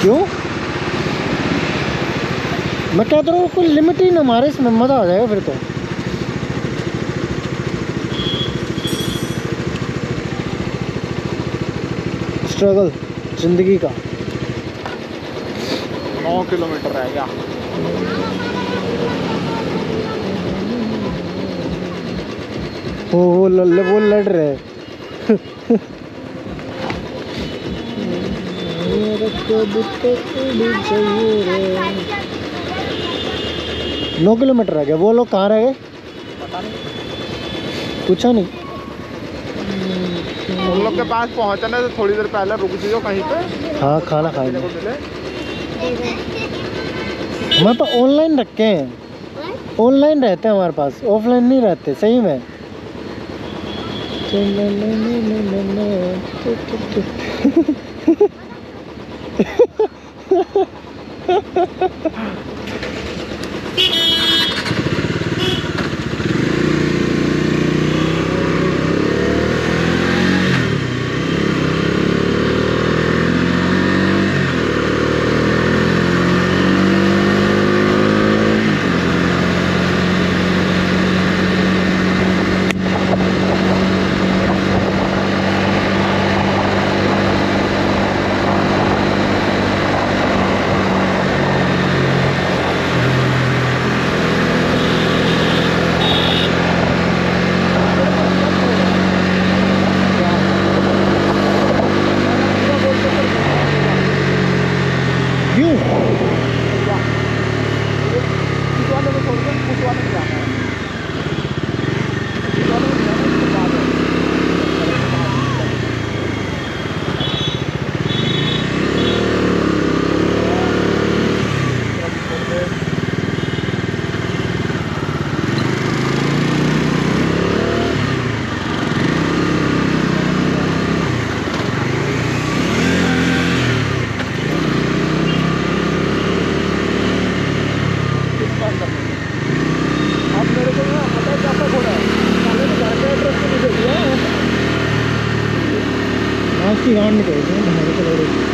क्यों? मैं कहता रहा हूँ कोई लिमिट ही ना मारे, इसमें मज़ा आ जाएगा फिर तो। स्ट्रगल जिंदगी का। 9 किलोमीटर रह गया। वो लड़ रहे हैं। 9 किलोमीटर रह गया। वो लोग कहाँ रह गए? पता नहीं, पूछा नहीं। उन लोग के पास पहुंचने से थोड़ी देर पहले रुक जाओ कहीं पे। हाँ खाना खाएंगे। को मिले। हमारे पास ऑनलाइन रखे हैं, ऑनलाइन रहते हैं हमारे पास, ऑफलाइन नहीं रहते सही में। की गांड निकल गई।